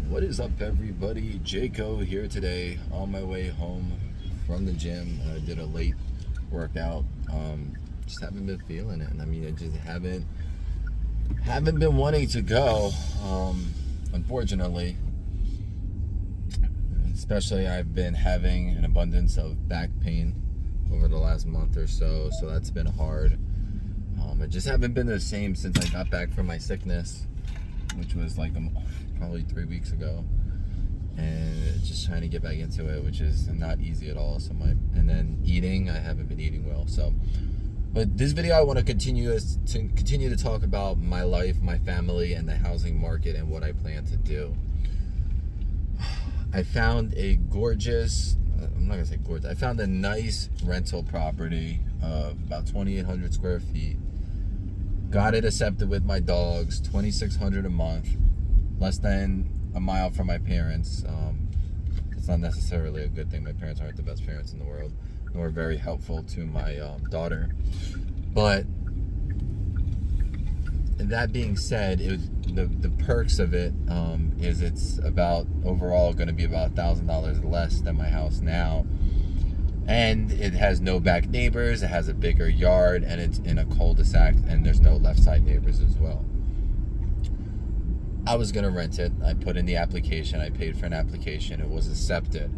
What is up, everybody? Jaco here today on my way home from the gym. I did a late workout. Just haven't been feeling it. I just haven't been wanting to go. Unfortunately, especially I've been having an abundance of back pain over the last month or so. So that's been hard. I just haven't been the same since I got back from my sickness, which was like probably 3 weeks ago, and just trying to get back into it, which is not easy at all. And then eating, I haven't been eating well. But this video, I want to continue to talk about my life, my family, and the housing market and what I plan to do. I found a gorgeous, I'm not gonna say gorgeous, I found a nice rental property of about 2,800 square feet. Got it accepted with my dogs, $2,600 a month, less than a mile from my parents. It's not necessarily a good thing. My parents aren't the best parents in the world, nor very helpful to my daughter. But that being said, the perks of it is it's about overall going to be about $1,000 less than my house now. And it has no back neighbors, it has a bigger yard, and it's in a cul-de-sac, and there's no left side neighbors as well. I was gonna rent it. I put in the application, I paid for an application, it was accepted.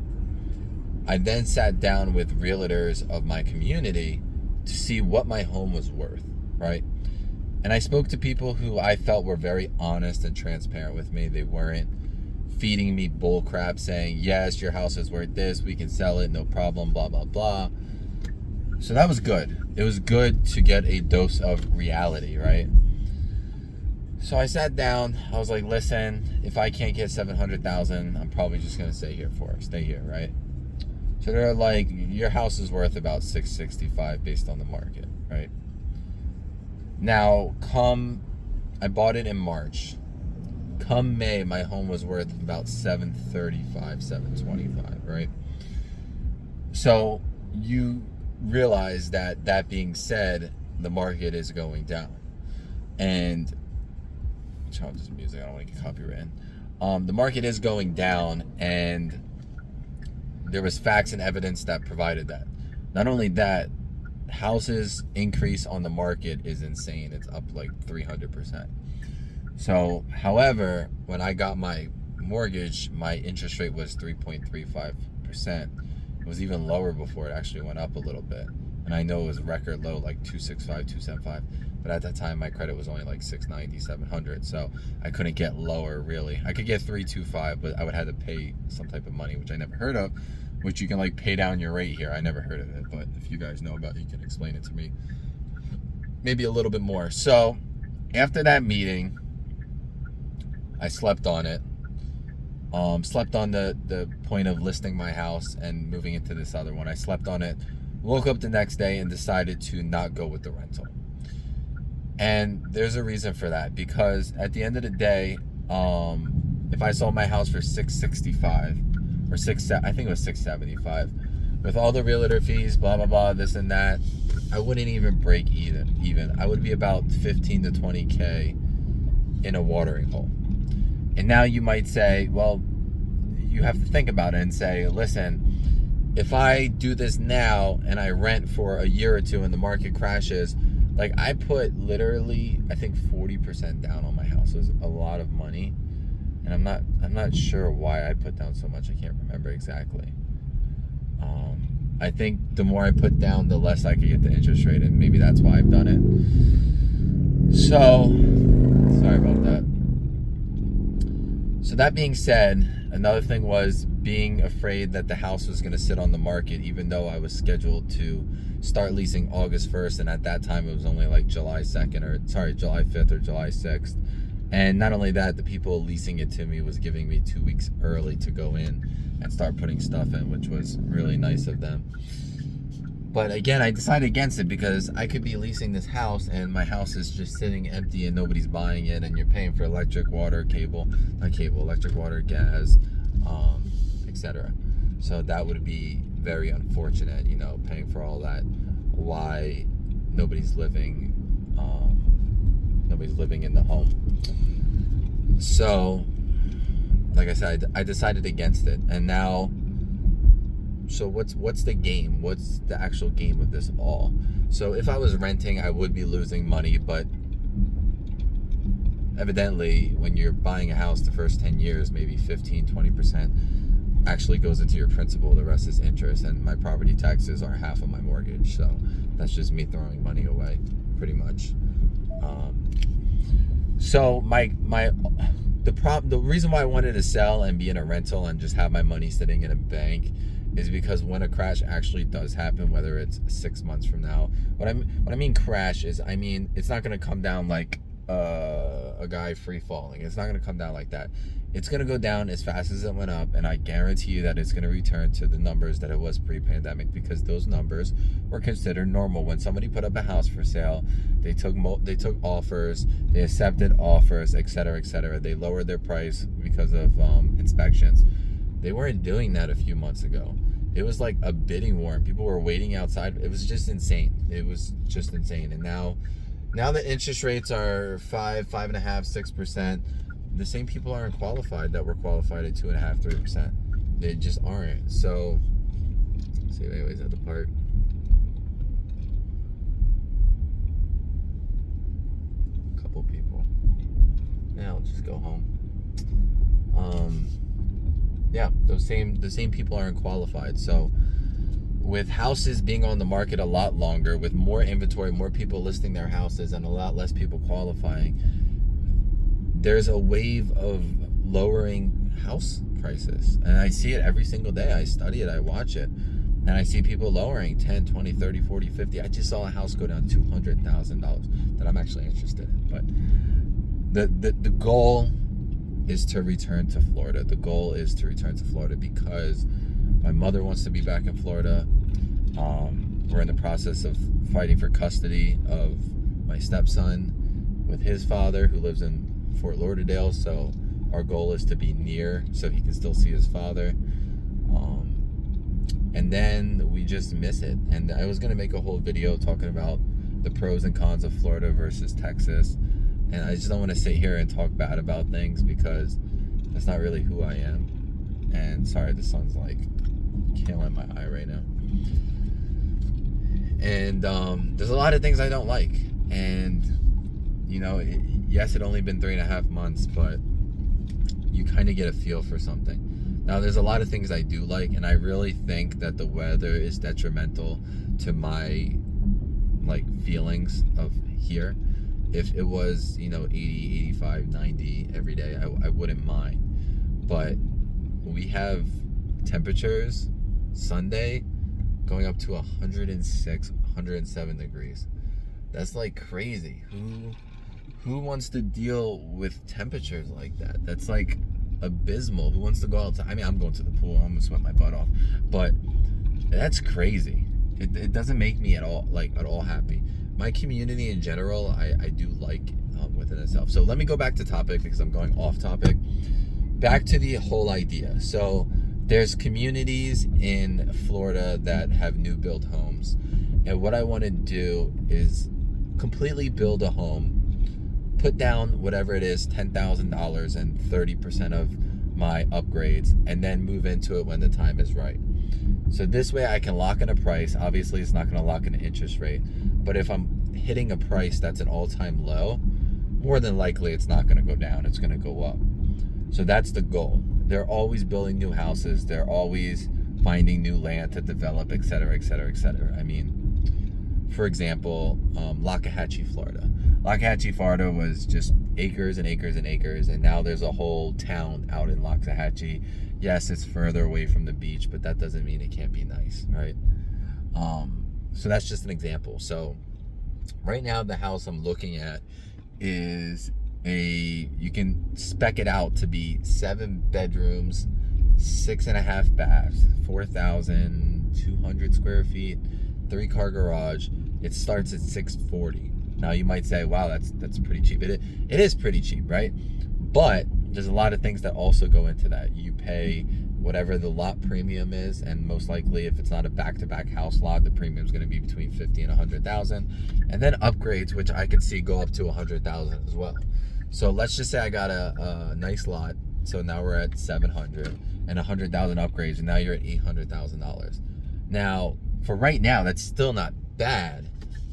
I then sat down with realtors of my community to see what my home was worth, right? And I spoke to people who I felt were very honest and transparent with me. They weren't feeding me bull crap saying, yes, your house is worth this, we can sell it, no problem, blah, blah, blah. So that was good. It was good to get a dose of reality, right? So I sat down, I was like, listen, if I can't get $700,000, I'm probably just gonna stay here, right? So they're like, your house is worth about $665 based on the market, right? Now, I bought it in March. Come May, my home was worth about $735, $725, right? So you realize that being said, the market is going down. And challenge music, I don't want to get copyrighted. The market is going down, and there was facts and evidence that provided that. Not only that, houses increase on the market is insane. It's up like 300%. So, however, when I got my mortgage, my interest rate was 3.35%. It was even lower before it actually went up a little bit. And I know it was record low, like 265, 275. But at that time, my credit was only like 690, 700. So I couldn't get lower, really. I could get 325, but I would have to pay some type of money, which I never heard of, which you can like pay down your rate here. I never heard of it, but if you guys know about it, you can explain it to me. Maybe a little bit more. So after that meeting, I slept on it. Slept on the point of listing my house and moving into this other one. I slept on it, woke up the next day and decided to not go with the rental. And there's a reason for that, because at the end of the day, if I sold my house for $665 or I think it was $675, with all the realtor fees, blah blah blah, this and that, I wouldn't even break even. I would be about 15 to 20K in a watering hole. And now you might say, well, you have to think about it and say, listen, if I do this now and I rent for a year or two and the market crashes, like I put literally, I think 40% down on my house. It was a lot of money. And I'm not sure why I put down so much. I can't remember exactly. I think the more I put down, the less I could get the interest rate, and maybe that's why I've done it. So, sorry about that. So that being said, another thing was being afraid that the house was going to sit on the market, even though I was scheduled to start leasing August 1st, and at that time it was only like July 5th or July 6th. And not only that, the people leasing it to me was giving me 2 weeks early to go in and start putting stuff in, which was really nice of them. But again, I decided against it because I could be leasing this house and my house is just sitting empty and nobody's buying it, and you're paying for electric, water, electric, water, gas, etc. So that would be very unfortunate, paying for all that. Why nobody's living in the home. So like I said, I decided against it. And now, so what's the game? What's the actual game of this all? So if I was renting, I would be losing money, but evidently when you're buying a house the first 10 years, maybe 15-20% actually goes into your principal. The rest is interest, and my property taxes are half of my mortgage. So that's just me throwing money away, pretty much. So the reason why I wanted to sell and be in a rental and just have my money sitting in a bank is because when a crash actually does happen, whether it's 6 months from now, what I mean crash is, I mean, it's not going to come down like a guy free falling. It's not going to come down like that. It's going to go down as fast as it went up, and I guarantee you that it's going to return to the numbers that it was pre-pandemic, because those numbers were considered normal. When somebody put up a house for sale, they took offers, they accepted offers, etc., etc. They lowered their price because of inspections. They weren't doing that a few months ago. It was like a bidding war, and people were waiting outside. It was just insane. It was just insane. And now the interest rates are 5.5%, 6%. The same people aren't qualified that were qualified at 2.5%, 3%. They just aren't. So, let's see, anyways, at the park. A couple people. Yeah, I'll just go home. Yeah, the same people aren't qualified. So, with houses being on the market a lot longer, with more inventory, more people listing their houses, and a lot less people qualifying, there's a wave of lowering house prices. And I see it every single day. I study it, I watch it, and I see people lowering 10, 20, 30, 40, 50. I just saw a house go down $200,000 that I'm actually interested in. But the goal is to return to Florida. The goal is to return to Florida because my mother wants to be back in Florida. We're in the process of fighting for custody of my stepson with his father, who lives in Fort Lauderdale. So our goal is to be near so he can still see his father. And then we just miss it. And I was going to make a whole video talking about the pros and cons of Florida versus Texas. And I just don't want to sit here and talk bad about things because that's not really who I am. And sorry, the sun's like killing my eye right now. And there's a lot of things I don't like. And, you know, yes, it only been 3.5 months, but you kind of get a feel for something. Now, there's a lot of things I do like, and I really think that the weather is detrimental to my, like, feelings of here. If it was, you know, 80, 85, 90 every day, I wouldn't mind. But we have temperatures Sunday going up to 106, 107 degrees. That's like crazy. Who wants to deal with temperatures like that? That's like abysmal. Who wants to go outside? I mean, I'm going to the pool. I'm gonna sweat my butt off. But that's crazy. It doesn't make me at all happy. My community in general, I do like within itself. So let me go back to topic because I'm going off topic. Back to the whole idea. So there's communities in Florida that have new build homes. And what I want to do is completely build a home, put down whatever it is, $10,000 and 30% of my upgrades, and then move into it when the time is right. So this way I can lock in a price. Obviously, it's not going to lock in an interest rate. But if I'm hitting a price that's an all-time low, more than likely it's not going to go down. It's going to go up. So that's the goal. They're always building new houses. They're always finding new land to develop, et cetera, et cetera, et cetera. I mean, for example, Lockahachie, Florida. Lockahachie, Florida was just acres and acres and acres, and now there's a whole town out in Lockahachie. Yes, it's further away from the beach, but that doesn't mean it can't be nice, right? So that's just an example. So right now, the house I'm looking at is you can spec it out to be 7 bedrooms, 6.5 baths, 4,200 square feet, 3-car garage. It starts at $640. Now you might say, wow, that's pretty cheap. It is pretty cheap, right? But there's a lot of things that also go into that. You pay whatever the lot premium is, and most likely if it's not a back-to-back house lot, the premium is going to be between $50,000 and $100,000, and then upgrades, which I can see go up to $100,000 as well. So let's just say I got a nice lot So now we're at 700 and 100,000 upgrades, and now you're at $800,000. Now, for right now, that's still not bad,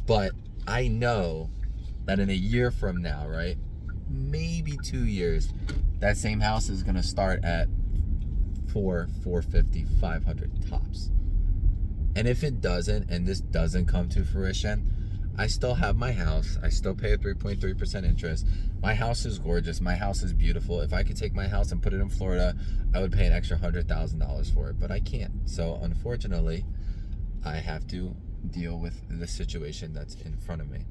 but I know that in a year from now, right, maybe 2 years, that same house is gonna start at 450, 500 tops. And if it doesn't, and this doesn't come to fruition, I still have my house. I still pay a 3.3% interest. My house is gorgeous. My house is beautiful. If I could take my house and put it in Florida, I would pay an extra $100,000 for it, but I can't. So unfortunately, I have to deal with the situation that's in front of me.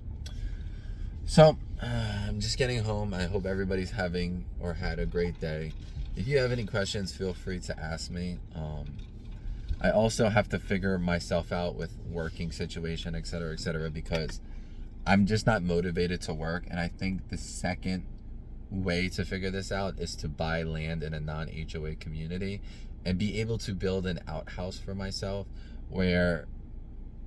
So I'm just getting home. I hope everybody's having or had a great day. If you have any questions, feel free to ask me. I also have to figure myself out with working situation, et cetera, because I'm just not motivated to work. And I think the second way to figure this out is to buy land in a non-HOA community and be able to build an outhouse for myself where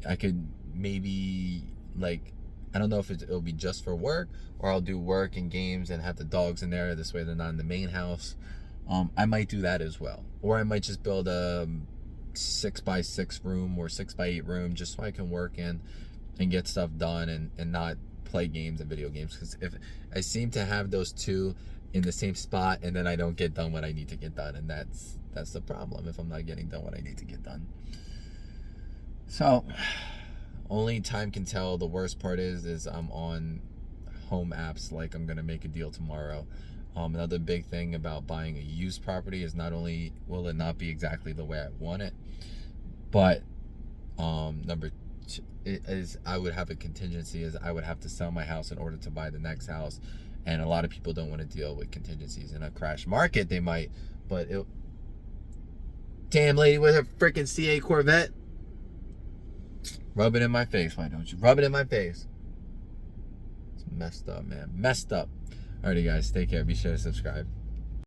I could maybe, like, I don't know if it'll be just for work, or I'll do work and games and have the dogs in there. This way they're not in the main house. I might do that as well. Or I might just build a 6x6 room or 6x8 room just so I can work in and get stuff done and not play games and video games. Because if I seem to have those two in the same spot, and then I don't get done what I need to get done, and that's the problem if I'm not getting done what I need to get done. So only time can tell. The worst part is I'm on home apps like I'm gonna make a deal tomorrow. Another big thing about buying a used property is not only will it not be exactly the way I want it, but number two is I would have a contingency, is I would have to sell my house in order to buy the next house. And a lot of people don't want to deal with contingencies. In a crash market, they might, but damn lady with her freaking CA Corvette. Rub it in my face, why don't you? Rub it in my face. It's messed up, man. Messed up. Alrighty, guys. Take care. Be sure to subscribe.